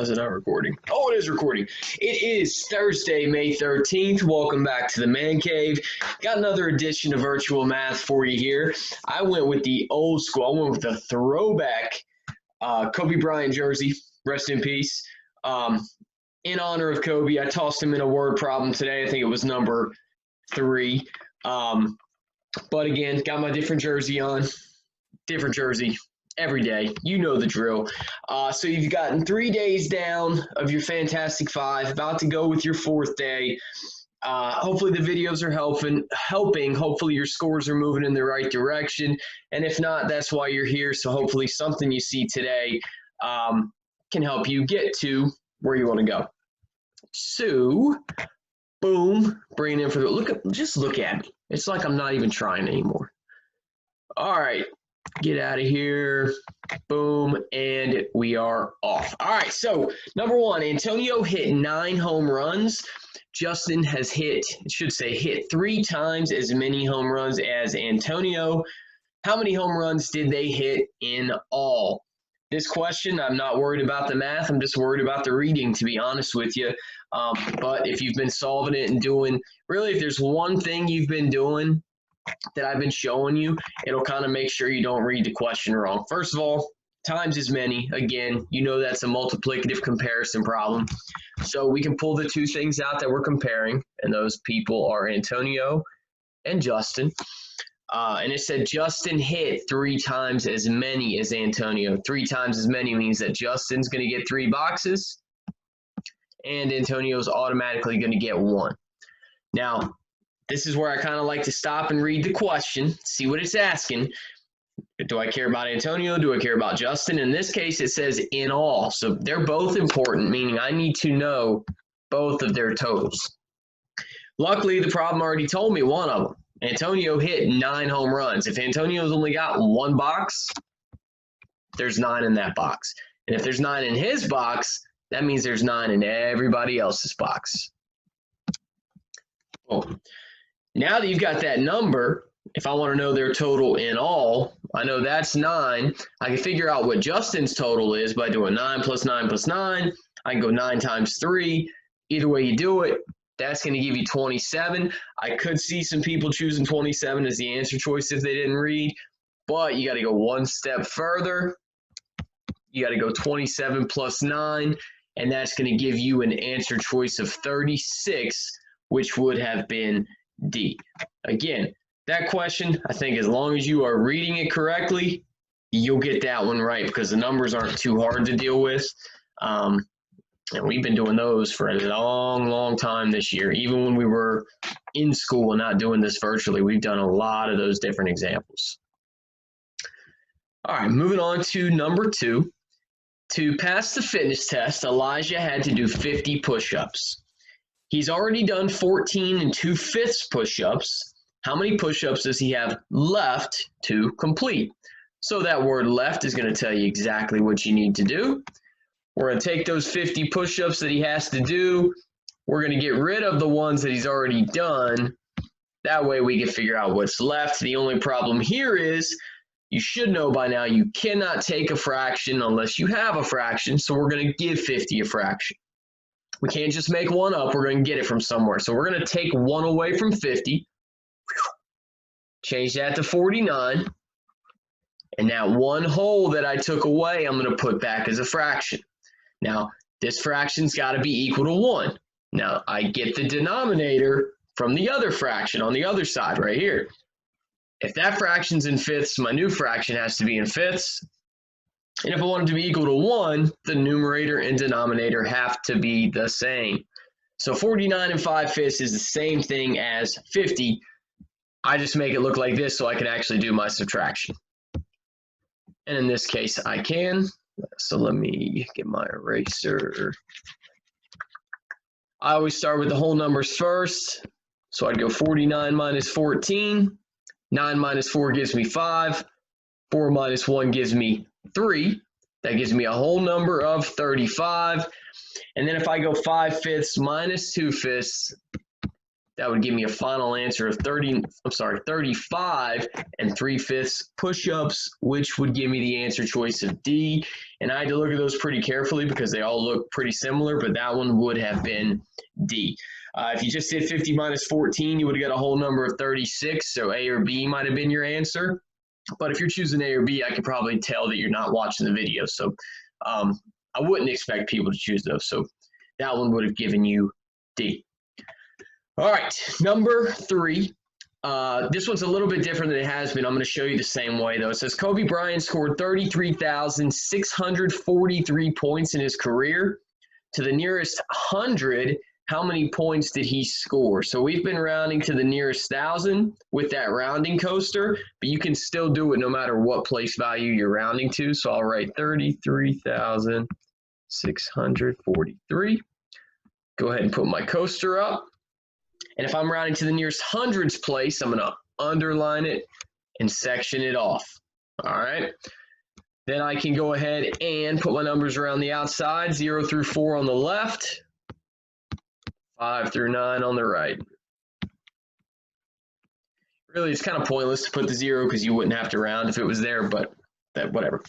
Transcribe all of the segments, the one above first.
Is it not recording? Oh, it is recording. It is Thursday, May 13th. Welcome back to the Man Cave. Got another edition of Virtual Math for you here. I went with the old school. I went with the throwback Kobe Bryant jersey. Rest in peace. In honor of Kobe, I tossed him in a word problem today. I think it was number 3. But again, got my different jersey on. Different jersey every day. You know the drill. So you've gotten 3 days down of your Fantastic Five, about to go with your 4th day. Hopefully the videos are helping. Hopefully your scores are moving in the right direction. And if not, that's why you're here. So hopefully something you see today can help you get to where you want to go. So, boom, bring it in for the just look at me. It's like I'm not even trying anymore. All right. Get out of here. Boom. And we are off. All right. So, number 1, Antonio hit 9 home runs. Justin has hit 3 times as many home runs as Antonio. How many home runs did they hit in all? This question, I'm not worried about the math. I'm just worried about the reading, to be honest with you. But if you've been solving it and doing, really, if there's one thing you've been doing that I've been showing you, it'll kind of make sure you don't read the question wrong. First of all, times as many. Again, you know that's a multiplicative comparison problem. So we can pull the 2 things out that we're comparing, and those people are Antonio and Justin. And it said Justin hit 3 times as many as Antonio. 3 times as many means that Justin's going to get 3 boxes, and Antonio's automatically going to get 1. Now, this is where I kind of like to stop and read the question, see what it's asking. Do I care about Antonio? Do I care about Justin? In this case, it says in all. So they're both important, meaning I need to know both of their totals. Luckily, the problem already told me one of them. Antonio hit 9 home runs. If Antonio's only got 1 box, there's 9 in that box. And if there's 9 in his box, that means there's 9 in everybody else's box. Boom. Now that you've got that number, if I want to know their total in all, I know that's 9. I can figure out what Justin's total is by doing 9 plus 9 plus 9. I can go 9 times 3. Either way you do it, that's going to give you 27. I could see some people choosing 27 as the answer choice if they didn't read, but you got to go one step further. You got to go 27 plus 9, and that's going to give you an answer choice of 36, which would have been D. Again, that question, I think as long as you are reading it correctly, you'll get that one right because the numbers aren't too hard to deal with. And we've been doing those for a long, long time this year. Even when we were in school and not doing this virtually, we've done a lot of those different examples. All right, moving on to number 2. To pass the fitness test, Elijah had to do 50 push-ups. He's already done 14 2/5 push-ups. How many push-ups does he have left to complete? So that word left is going to tell you exactly what you need to do. We're going to take those 50 push-ups that he has to do. We're going to get rid of the ones that he's already done. That way we can figure out what's left. The only problem here is you should know by now you cannot take a fraction unless you have a fraction. So we're going to give 50 a fraction. We can't just make 1 up. We're going to get it from somewhere. So we're going to take 1 away from 50. Change that to 49. And that 1 whole that I took away, I'm going to put back as a fraction. Now, this fraction's got to be equal to 1. Now, I get the denominator from the other fraction on the other side right here. If that fraction's in fifths, my new fraction has to be in fifths. And if I want it to be equal to 1, the numerator and denominator have to be the same. So 49 5/5 is the same thing as 50. I just make it look like this so I can actually do my subtraction. And in this case, I can. So let me get my eraser. I always start with the whole numbers first. So I'd go 49 minus 14. 9 minus 4 gives me 5. 4 minus 1 gives me 3. That gives me a whole number of 35. And then if I go 5/5 minus 2/5, That would give me a final answer of 35 3/5 push-ups, which would give me the answer choice of D. And I had to look at those pretty carefully because they all look pretty similar, but that one would have been D. If you just did 50 minus 14, you would have got a whole number of 36, so A or B might have been your answer. But if you're choosing A or B, I could probably tell that you're not watching the video. So I wouldn't expect people to choose those. So that one would have given you D. All right, number 3. This one's a little bit different than it has been. I'm going to show you the same way, though. It says Kobe Bryant scored 33,643 points in his career. To the nearest 100, how many points did he score? So we've been rounding to the nearest 1,000 with that rounding coaster, but you can still do it no matter what place value you're rounding to. So I'll write 33,643. Go ahead and put my coaster up. And if I'm rounding to the nearest hundreds place, I'm going to underline it and section it off. All right. Then I can go ahead and put my numbers around the outside, 0 through 4 on the left, 5 through 9 on the right. Really, it's kind of pointless to put the 0 because you wouldn't have to round if it was there, but whatever.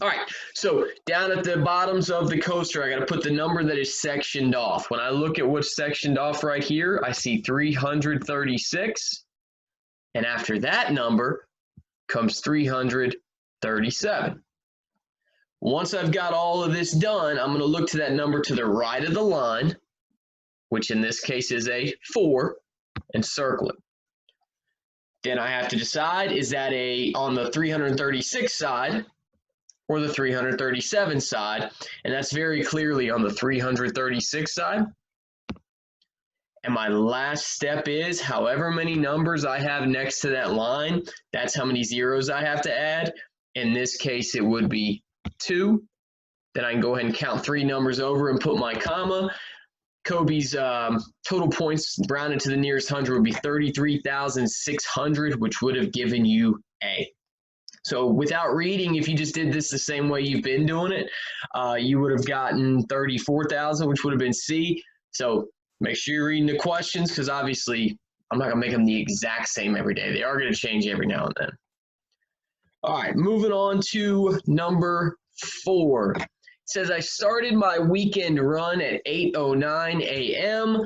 All right, so down at the bottoms of the coaster, I got to put the number that is sectioned off. When I look at what's sectioned off right here, I see 336. And after that number comes 337. Once I've got all of this done, I'm going to look to that number to the right of the line, which in this case is a 4, and circle it. Then I have to decide, is that on the 336 side or the 337 side? And that's very clearly on the 336 side. And my last step is, however many numbers I have next to that line, that's how many zeros I have to add. In this case, it would be 2. Then I can go ahead and count 3 numbers over and put my comma. Kobe's total points rounded to the nearest 100 would be 33,600, which would have given you A. So without reading, if you just did this the same way you've been doing it, you would have gotten 34,000, which would have been C. So make sure you're reading the questions, because obviously I'm not going to make them the exact same every day. They are going to change every now and then. All right, moving on to number 4. It says, I started my weekend run at 8:09 a.m.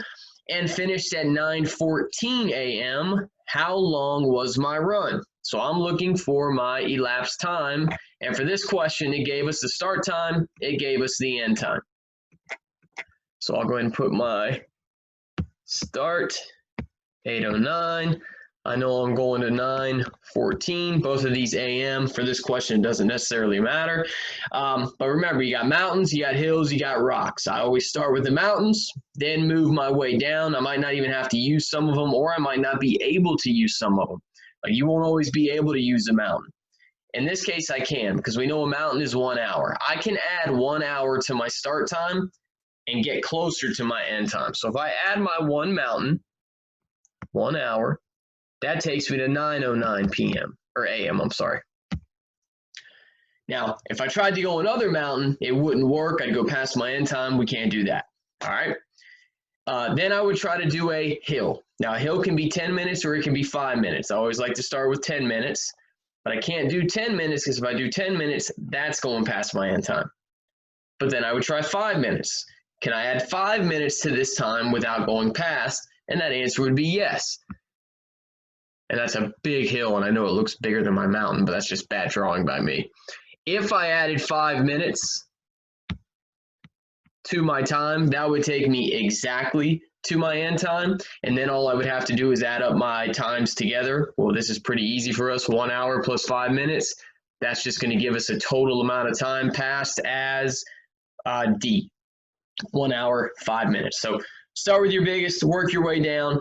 and finished at 9:14 a.m. How long was my run? So I'm looking for my elapsed time. And for this question, it gave us the start time. It gave us the end time. So I'll go ahead and put my start, 8:09. I know I'm going to 9:14. Both of these AM for this question doesn't necessarily matter. But remember, you got mountains, you got hills, you got rocks. I always start with the mountains, then move my way down. I might not even have to use some of them, or I might not be able to use some of them. Like, you won't always be able to use a mountain. In this case, I can, because we know a mountain is 1 hour. I can add 1 hour to my start time and get closer to my end time. So if I add my one mountain, 1 hour, that takes me to 9:09 p.m. or a.m., I'm sorry. Now, if I tried to go another mountain, it wouldn't work. I'd go past my end time. We can't do that. All right. Then I would try to do a hill. Now, a hill can be 10 minutes or it can be 5 minutes. I always like to start with 10 minutes, but I can't do 10 minutes because if I do 10 minutes, that's going past my end time. But then I would try 5 minutes. Can I add 5 minutes to this time without going past? And that answer would be yes. And that's a big hill, and I know it looks bigger than my mountain, but that's just bad drawing by me. If I added 5 minutes to my time, that would take me exactly to my end time, and then all I would have to do is add up my times together. Well, this is pretty easy for us, 1 hour plus 5 minutes. That's just going to give us a total amount of time passed as D, 1 hour, 5 minutes. So start with your biggest, work your way down.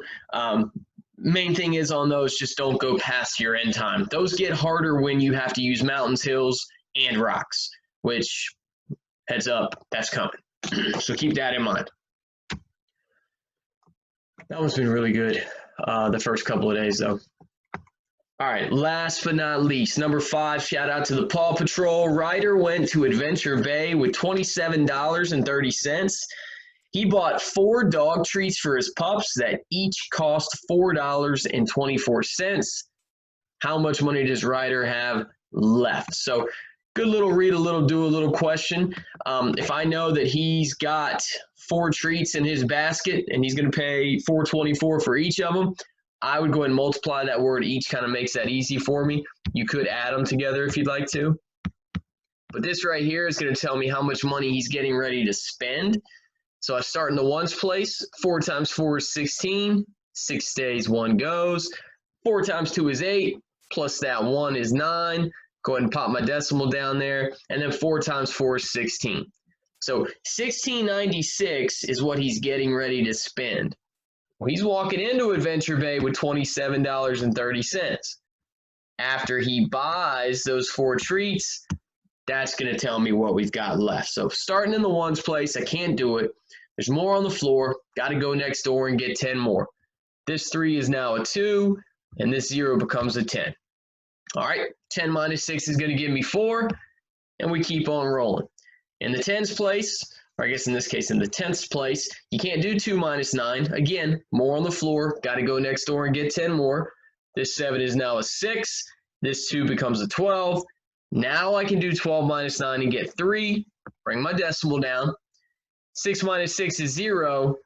Main thing is on those, just don't go past your end time. Those get harder when you have to use mountains, hills, and rocks, which, heads up, that's coming. So keep that in mind. That one's been really good the first couple of days, though. All right, last but not least, number 5, shout out to the Paw Patrol. Ryder went to Adventure Bay with $27.30. He bought 4 dog treats for his pups that each cost $4.24. How much money does Ryder have left? So good little read, a little do, a little question. If I know that he's got 4 treats in his basket and he's going to pay $4.24 for each of them, I would go ahead and multiply that word each. Kind of makes that easy for me. You could add them together if you'd like to. But this right here is going to tell me how much money he's getting ready to spend. So I start in the ones place. 4 times 4 is 16. 6 stays, 1 goes. 4 times 2 is 8. Plus that 1 is 9. Go ahead and pop my decimal down there. And then 4 times 4 is 16. So $16.96 is what he's getting ready to spend. Well, he's walking into Adventure Bay with $27.30. After he buys those 4 treats, that's going to tell me what we've got left. So starting in the ones place, I can't do it. There's more on the floor. Got to go next door and get 10 more. This 3 is now a 2, and this 0 becomes a 10. All right, 10 minus 6 is going to give me 4, and we keep on rolling. In the tens place, or I guess in this case in the tenths place, you can't do 2 minus 9. Again, more on the floor. Got to go next door and get 10 more. This 7 is now a 6. This 2 becomes a 12. Now I can do 12 minus 9 and get 3. Bring my decimal down. 6 minus 6 is 0.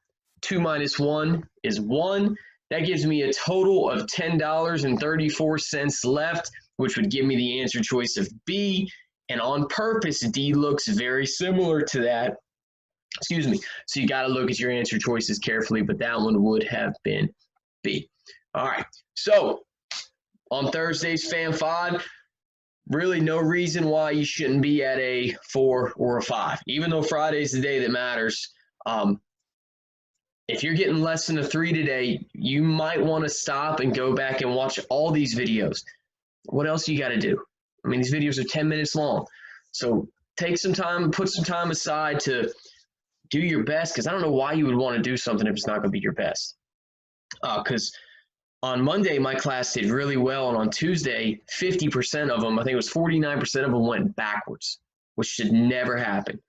2 minus 1 is 1. That gives me a total of $10.34 left, which would give me the answer choice of B. And on purpose, D looks very similar to that. Excuse me. So you got to look at your answer choices carefully, but that one would have been B. All right. So on Thursday's Fan 5, really no reason why you shouldn't be at a 4 or a 5. Even though Friday's the day that matters, if you're getting less than a 3 today, you might want to stop and go back and watch all these videos. What else you got to do? I mean, these videos are 10 minutes long. So take some time, put some time aside to do your best, because I don't know why you would want to do something if it's not going to be your best. Because on Monday, my class did really well, and on Tuesday, 50% of them, I think it was 49% of them went backwards, which should never happen.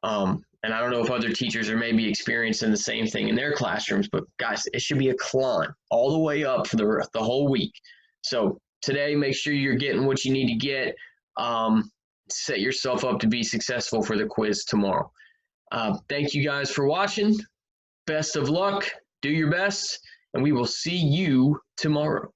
And I don't know if other teachers are maybe experiencing the same thing in their classrooms, but guys, it should be a climb all the way up for the whole week. So today, make sure you're getting what you need to get. Set yourself up to be successful for the quiz tomorrow. Thank you guys for watching. Best of luck. Do your best, and we will see you tomorrow.